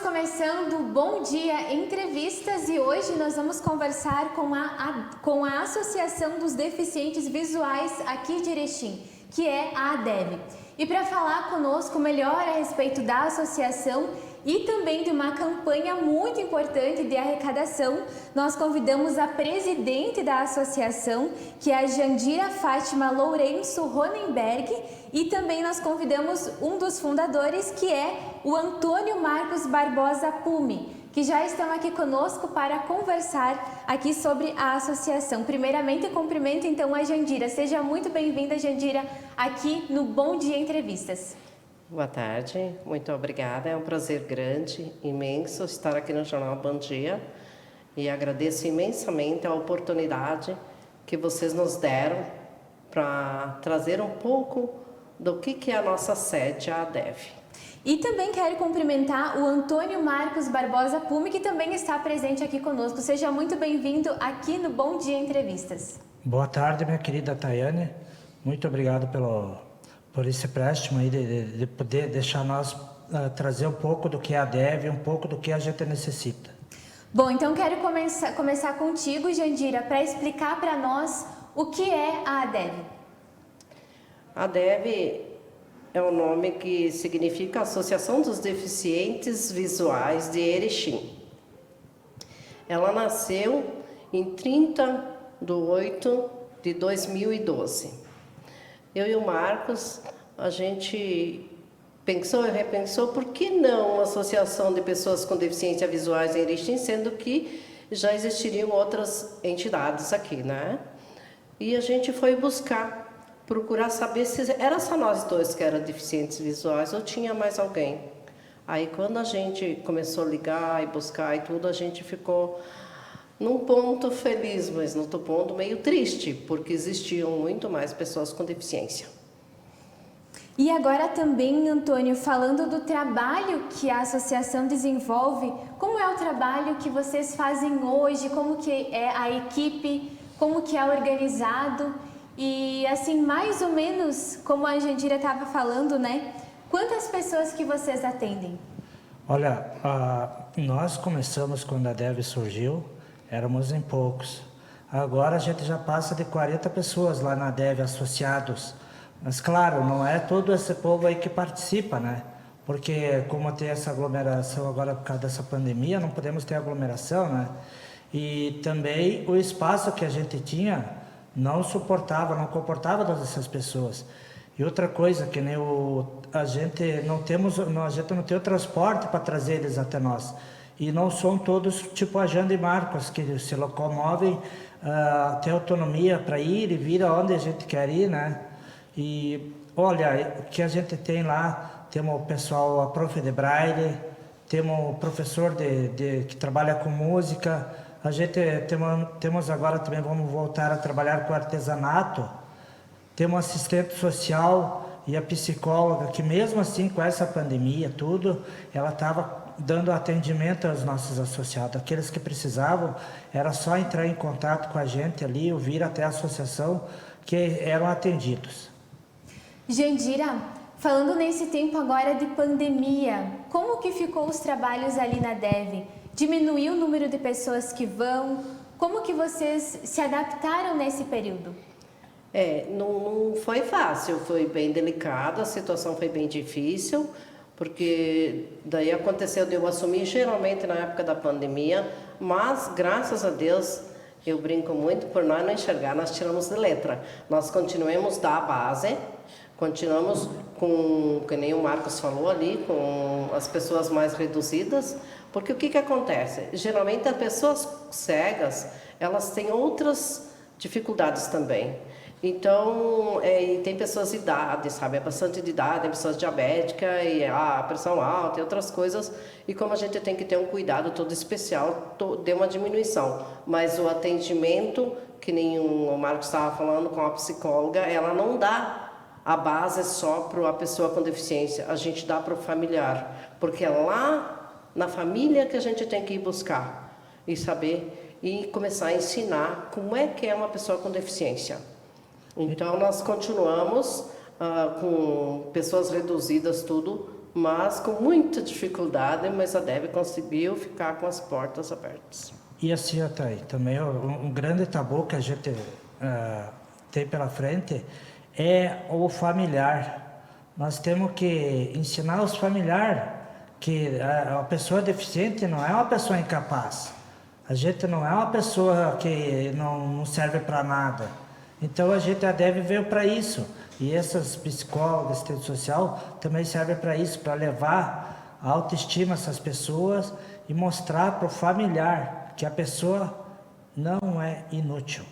começando o Bom Dia Entrevistas e hoje nós vamos conversar com a Associação dos Deficientes Visuais aqui de Erechim, que é a ADEV. E para falar conosco melhor a respeito da associação e também de uma campanha muito importante de arrecadação, nós convidamos a presidente da associação, que é a Jandira Fátima Lourenço Ronenberg, e também nós convidamos um dos fundadores, que é o Antônio Marcos Barbosa Pume, que já estão aqui conosco para conversar aqui sobre a associação. Primeiramente, cumprimento então a Jandira. Seja muito bem-vinda, Jandira, aqui no Bom Dia Entrevistas. Boa tarde, muito obrigada. É um prazer grande, imenso estar aqui no Jornal Bom Dia e agradeço imensamente a oportunidade que vocês nos deram para trazer um pouco do que é a nossa sede, a ADEV. E também quero cumprimentar o Antônio Marcos Barbosa Pume, que também está presente aqui conosco. Seja muito bem-vindo aqui no Bom Dia Entrevistas. Boa tarde, minha querida Tayane. Muito obrigado por esse empréstimo aí de poder deixar nós trazer um pouco do que é a ADEV, um pouco do que a gente necessita. Bom, então quero começar contigo, Jandira, para explicar para nós o que é a ADEV. A ADEV é um nome que significa Associação dos Deficientes Visuais de Erechim. Ela nasceu em 30 de 8 de 2012. Eu e o Marcos, a gente pensou e repensou por que não uma associação de pessoas com deficiência visuais em Erechim, sendo que já existiriam outras entidades aqui, né? E a gente foi procurar saber se era só nós dois que eram deficientes visuais ou tinha mais alguém. Aí quando a gente começou a ligar e buscar e tudo, a gente ficou num ponto feliz, mas no outro ponto meio triste, porque existiam muito mais pessoas com deficiência. E agora também, Antônio, falando do trabalho que a associação desenvolve, como é o trabalho que vocês fazem hoje, como que é a equipe, como que é organizado e assim, mais ou menos, como a Jandira estava falando, né? Quantas pessoas que vocês atendem? Olha, nós começamos quando a ADEV surgiu, éramos em poucos. Agora a gente já passa de 40 pessoas lá na ADEV associados. Mas claro, não é todo esse povo aí que participa, né? Porque como tem essa aglomeração agora por causa dessa pandemia, não podemos ter aglomeração, né? E também o espaço que a gente tinha não comportava todas essas pessoas. E outra coisa, que nem a gente não tem o transporte para trazer eles até nós. E não são todos tipo a Janda e Marcos, que se locomovem, têm autonomia para ir e vir aonde a gente quer ir, né? E olha, o que a gente tem lá, temos o pessoal, a prof de braille, temos o professor que trabalha com música, a gente temos agora também, vamos voltar a trabalhar com artesanato, temos assistente social e a psicóloga, que mesmo assim com essa pandemia, tudo, ela estava dando atendimento aos nossos associados. Aqueles que precisavam, era só entrar em contato com a gente ali, ou vir até a associação, que eram atendidos. Jandira, falando nesse tempo agora de pandemia, como que ficou os trabalhos ali na ADEV? Diminuiu o número de pessoas que vão? Como que vocês se adaptaram nesse período? Não foi fácil, foi bem delicado, a situação foi bem difícil, porque daí aconteceu de eu assumir geralmente na época da pandemia, mas graças a Deus, eu brinco muito, por nós não enxergar, nós tiramos de letra. Nós continuamos da base, continuamos com, que nem o Marcos falou ali, com as pessoas mais reduzidas, porque o que acontece? Geralmente as pessoas cegas, elas têm outras dificuldades também. Então, tem pessoas de idade, sabe? É bastante de idade, é pessoas diabéticas, e a pressão alta e outras coisas. E como a gente tem que ter um cuidado todo especial, deu uma diminuição. Mas o atendimento, que nem o Marcos estava falando com a psicóloga, ela não dá a base só para a pessoa com deficiência, a gente dá para o familiar. Porque é lá na família que a gente tem que ir buscar e saber e começar a ensinar como é que é uma pessoa com deficiência. Então, nós continuamos com pessoas reduzidas, tudo, mas com muita dificuldade, mas a DEV conseguiu ficar com as portas abertas. E assim, Thay, também um grande tabu que a gente tem pela frente é o familiar. Nós temos que ensinar os familiares que a pessoa deficiente não é uma pessoa incapaz. A gente não é uma pessoa que não serve para nada. Então a DEV veio para isso. E essas psicólogas, assistente social, também servem para isso, para levar a autoestima essas pessoas e mostrar para o familiar que a pessoa não é inútil.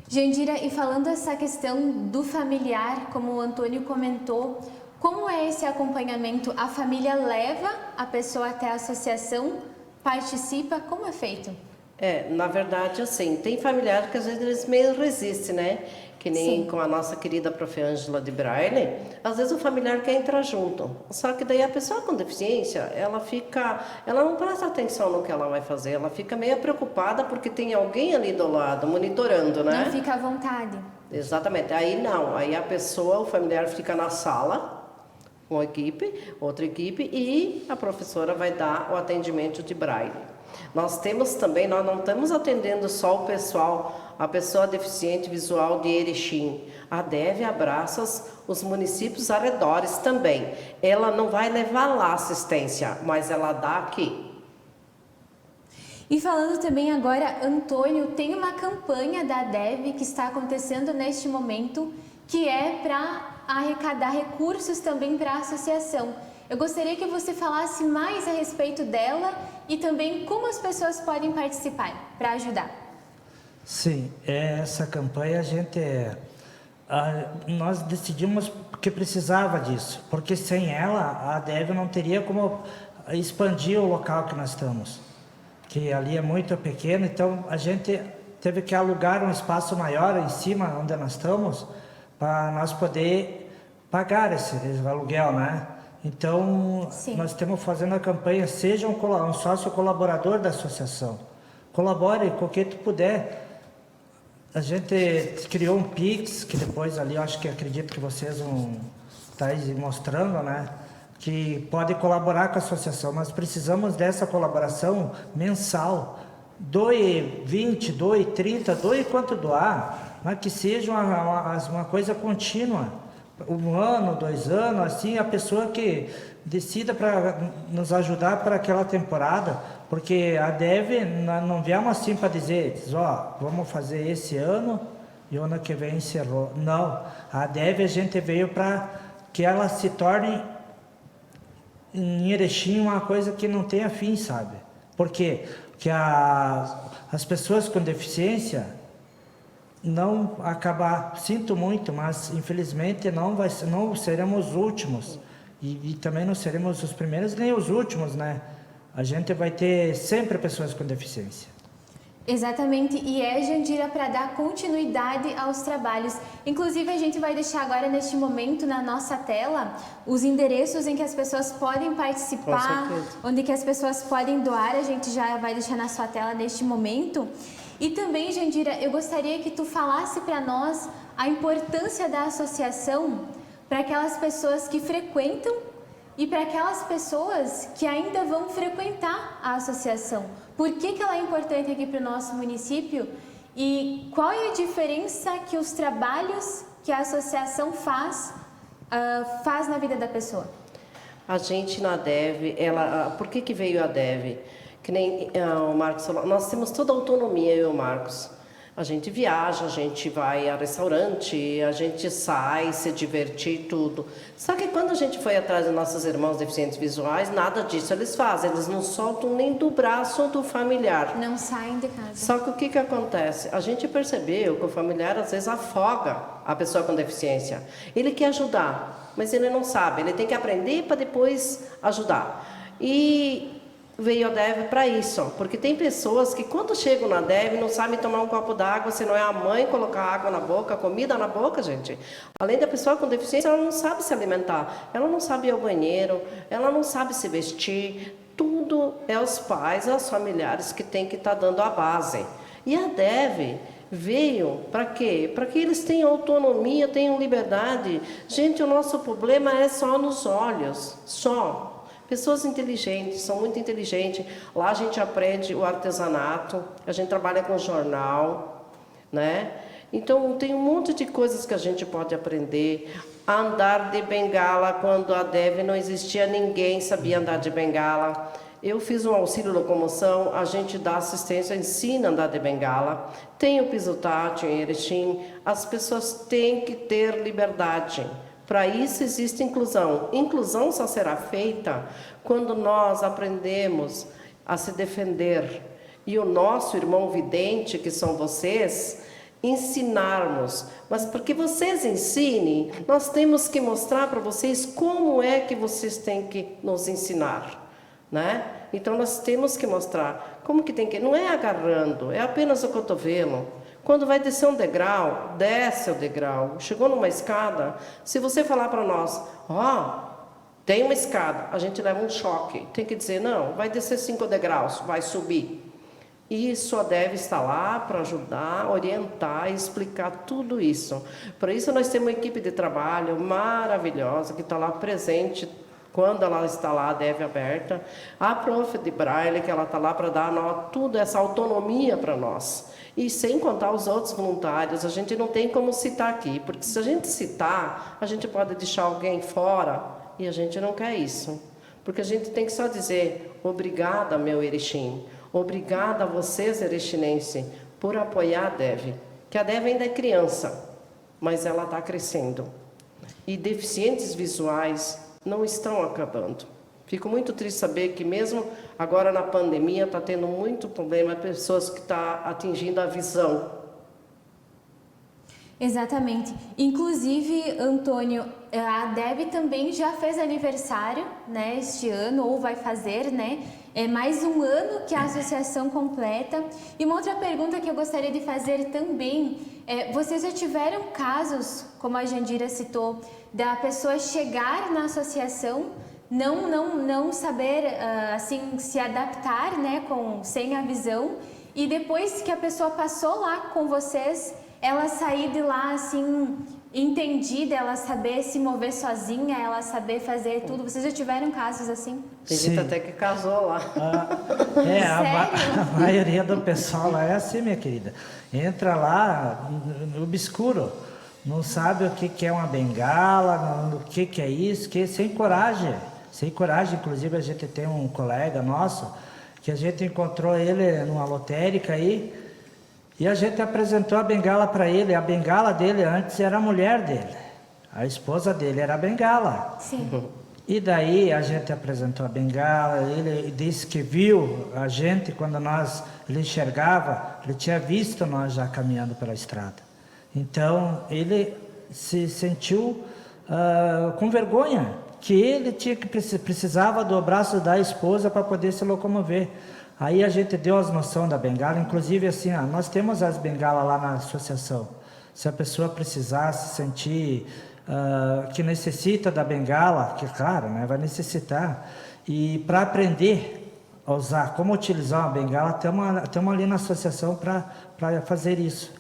Jandira, e falando essa questão do familiar, como o Antônio comentou, como é esse acompanhamento? A família leva a pessoa até a associação, participa, como é feito? Na verdade, assim, tem familiar que às vezes eles meio resistem, né? Que nem com a nossa querida Prof. Ângela de Braille, às vezes o familiar quer entrar junto. Só que daí a pessoa com deficiência, ela não presta atenção no que ela vai fazer, ela fica meio preocupada porque tem alguém ali do lado, monitorando, né? Não fica à vontade. Exatamente. Aí não, aí a pessoa, o familiar fica na sala, uma equipe, outra equipe, e a professora vai dar o atendimento de Braille. Nós não estamos atendendo só o pessoal, a pessoa deficiente visual de Erechim. A DEV abraça os municípios arredores também. Ela não vai levar lá assistência, mas ela dá aqui. E falando também agora, Antônio, tem uma campanha da DEV que está acontecendo neste momento, que é para arrecadar recursos também para a associação. Eu gostaria que você falasse mais a respeito dela e também como as pessoas podem participar para ajudar. Sim, essa campanha nós decidimos que precisava disso, porque sem ela a DEV não teria como expandir o local que nós estamos, que ali é muito pequeno, então a gente teve que alugar um espaço maior em cima onde nós estamos para nós poder pagar esse aluguel, né? Então, nós estamos fazendo a campanha, seja um sócio colaborador da associação. Colabore com o que tu puder. A gente criou um Pix, que depois ali, acredito que vocês vão estar mostrando, né? Que pode colaborar com a associação. Nós precisamos dessa colaboração mensal. Doe 20, doe 30, doe quanto doar, mas que seja uma coisa contínua. 1 ano, 2 anos, assim, a pessoa que decida para nos ajudar para aquela temporada, porque a DEV não viemos assim para dizer, vamos fazer esse ano e o ano que vem encerrou. Não, a DEV a gente veio para que ela se torne em Erechim uma coisa que não tenha fim, sabe? Por quê? Porque as pessoas com deficiência não acabar, sinto muito, mas infelizmente não seremos os últimos e também não seremos os primeiros nem os últimos, né? A gente vai ter sempre pessoas com deficiência. Exatamente, e Jandira, para dar continuidade aos trabalhos. Inclusive, a gente vai deixar agora, neste momento, na nossa tela, os endereços em que as pessoas podem participar, onde que as pessoas podem doar, a gente já vai deixar na sua tela neste momento. E também, Jandira, eu gostaria que tu falasse para nós a importância da associação para aquelas pessoas que frequentam e para aquelas pessoas que ainda vão frequentar a associação. Por que ela é importante aqui para o nosso município e qual é a diferença que os trabalhos que a associação faz na vida da pessoa? A gente na DEV, por que veio a DEV? Que nem o Marcos falou, nós temos toda a autonomia, eu e o Marcos. A gente viaja, a gente vai a restaurante, a gente sai, se divertir, tudo. Só que quando a gente foi atrás dos nossos irmãos deficientes visuais, nada disso eles fazem. Eles não soltam nem do braço do familiar. Não saem de casa. Só que o que acontece? A gente percebeu que o familiar às vezes afoga a pessoa com deficiência. Ele quer ajudar, mas ele não sabe. Ele tem que aprender para depois ajudar. E veio a DEV para isso, porque tem pessoas que quando chegam na DEV não sabem tomar um copo d'água, se não é a mãe colocar água na boca, comida na boca, gente. Além da pessoa com deficiência, ela não sabe se alimentar, ela não sabe ir ao banheiro, ela não sabe se vestir, tudo é os pais, os familiares que tem que estar dando a base. E a DEV, veio para quê? Para que eles tenham autonomia, tenham liberdade. Gente, o nosso problema é só nos olhos, só. Pessoas inteligentes, são muito inteligentes. Lá a gente aprende o artesanato, a gente trabalha com jornal, né? Então, tem um monte de coisas que a gente pode aprender. Andar de bengala, quando a DEV não existia, ninguém sabia andar de bengala. Eu fiz um auxílio locomoção, a gente dá assistência, ensina a andar de bengala. Tem o piso tátil em Erechim. As pessoas têm que ter liberdade. Para isso existe inclusão. Inclusão só será feita quando nós aprendemos a se defender. E o nosso irmão vidente, que são vocês, ensinarmos. Mas para que vocês ensinem, nós temos que mostrar para vocês como é que vocês têm que nos ensinar. Né? Então nós temos que mostrar como que tem que... Não é agarrando, é apenas o cotovelo. Quando vai descer um degrau, desce o degrau. Chegou numa escada, se você falar para nós, tem uma escada, a gente leva um choque. Tem que dizer, não, vai descer 5 degraus, vai subir. Isso a DEV está lá para ajudar, orientar e explicar tudo isso. Por isso nós temos uma equipe de trabalho maravilhosa que está lá presente. Quando ela está lá, a DEV aberta, a prof de Braille, que ela está lá para dar tudo essa autonomia para nós. E sem contar os outros voluntários, a gente não tem como citar aqui, porque se a gente citar, a gente pode deixar alguém fora, e a gente não quer isso. Porque a gente tem que só dizer, obrigada, meu Erechim, obrigada a vocês, erechinense, por apoiar a DEV. Que a DEV ainda é criança, mas ela está crescendo. E deficientes visuais não estão acabando. Fico muito triste saber que mesmo agora na pandemia está tendo muito problema, pessoas que estão atingindo a visão. Exatamente. Inclusive, Antônio, a DEV também já fez aniversário, né, este ano, ou vai fazer, né? É mais um ano que a associação completa. E uma outra pergunta que eu gostaria de fazer também é, vocês já tiveram casos, como a Jandira citou, da pessoa chegar na associação, não saber assim se adaptar, né, sem a visão, e depois que a pessoa passou lá com vocês, ela sair de lá assim entendida, ela saber se mover sozinha, ela saber fazer tudo. Vocês já tiveram casos assim? Tem gente até que casou lá. A maioria do pessoal lá é assim, minha querida. Entra lá no obscuro, não sabe o que é uma bengala, o que é isso, sem coragem. Sem coragem. Inclusive, a gente tem um colega nosso que a gente encontrou ele numa lotérica aí, e a gente apresentou a bengala para ele. A bengala dele antes era a mulher dele. A esposa dele era a bengala. Sim. E daí a gente apresentou a bengala. Ele disse que viu a gente quando ele enxergava. Ele tinha visto nós já caminhando pela estrada. Então ele se sentiu com vergonha, que ele precisava do braço da esposa para poder se locomover. Aí a gente deu as noções da bengala, inclusive assim, nós temos as bengalas lá na associação. Se a pessoa precisar se sentir que necessita da bengala, que claro, né, vai necessitar, e para aprender a usar, como utilizar uma bengala, temos ali na associação para fazer isso.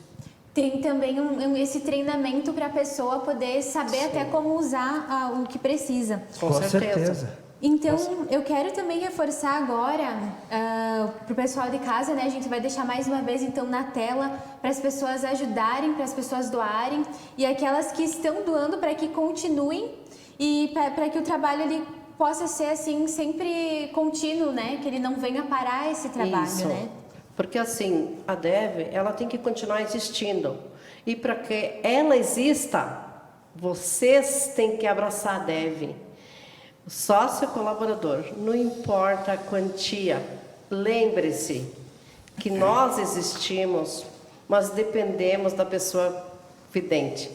Tem também esse treinamento para a pessoa poder saber Sim. até como usar o que precisa. Com certeza. Então, eu quero também reforçar agora para o pessoal de casa, né? A gente vai deixar mais uma vez então na tela para as pessoas ajudarem, para as pessoas doarem, e aquelas que estão doando para que continuem e para que o trabalho ele possa ser assim sempre contínuo, né? Que ele não venha parar esse trabalho, Isso. né? Porque assim, a DEV, ela tem que continuar existindo. E para que ela exista, vocês têm que abraçar a DEV. O sócio colaborador, não importa a quantia, lembre-se que nós existimos, mas dependemos da pessoa vidente.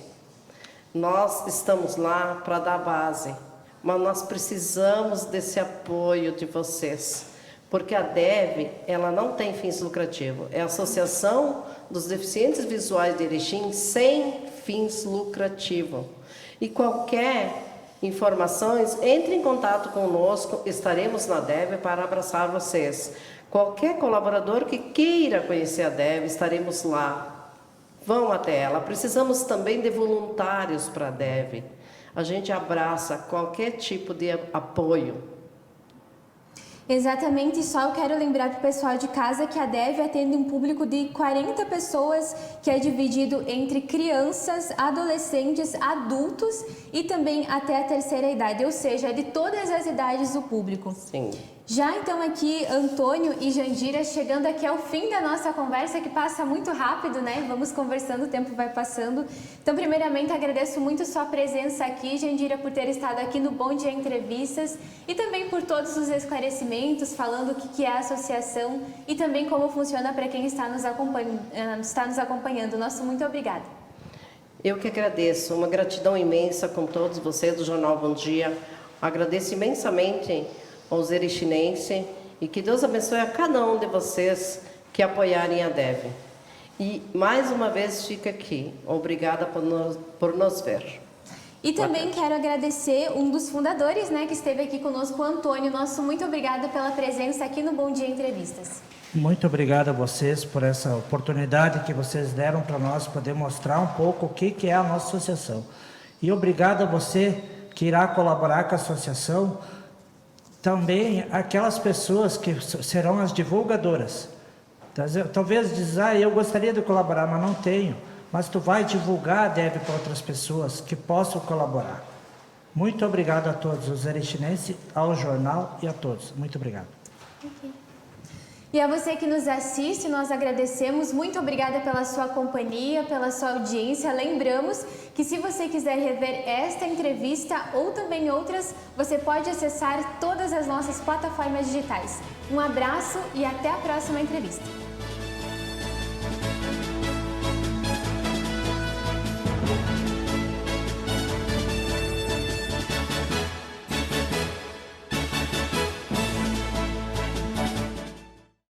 Nós estamos lá para dar base, mas nós precisamos desse apoio de vocês. Porque a DEV, ela não tem fins lucrativos. É a Associação dos Deficientes Visuais de Erechim sem fins lucrativos. E qualquer informações, entre em contato conosco, estaremos na DEV para abraçar vocês. Qualquer colaborador que queira conhecer a DEV, estaremos lá vão até ela. Precisamos também de voluntários para a DEV. A gente abraça qualquer tipo de apoio. Exatamente, só eu quero lembrar para o pessoal de casa que a DEV atende um público de 40 pessoas, que é dividido entre crianças, adolescentes, adultos e também até a terceira idade, ou seja, é de todas as idades do público. Sim. Já então aqui, Antônio e Jandira, chegando aqui ao fim da nossa conversa, que passa muito rápido, né? Vamos conversando, o tempo vai passando. Então, primeiramente, agradeço muito sua presença aqui, Jandira, por ter estado aqui no Bom Dia Entrevistas e também por todos os esclarecimentos, falando o que é a associação e também como funciona para quem está nos acompanhando. Nosso muito obrigada. Eu que agradeço, uma gratidão imensa com todos vocês do Jornal Bom Dia. Agradeço imensamente aos erichinenses e que Deus abençoe a cada um de vocês que apoiarem a DEV. E mais uma vez fica aqui. Obrigada por nos ver. E também quero agradecer um dos fundadores, né, que esteve aqui conosco, o Antônio. Nosso muito obrigada pela presença aqui no Bom Dia Entrevistas. Muito obrigado a vocês por essa oportunidade que vocês deram para nós poder mostrar um pouco o que é a nossa associação. E obrigado a você que irá colaborar com a associação. Também aquelas pessoas que serão as divulgadoras. Talvez diz, eu gostaria de colaborar, mas não tenho. Mas tu vai divulgar a DEV para outras pessoas que possam colaborar. Muito obrigado a todos os erichinenses, ao jornal e a todos. Muito obrigado. Okay. E a você que nos assiste, nós agradecemos. Muito obrigada pela sua companhia, pela sua audiência. Lembramos que se você quiser rever esta entrevista ou também outras, você pode acessar todas as nossas plataformas digitais. Um abraço e até a próxima entrevista.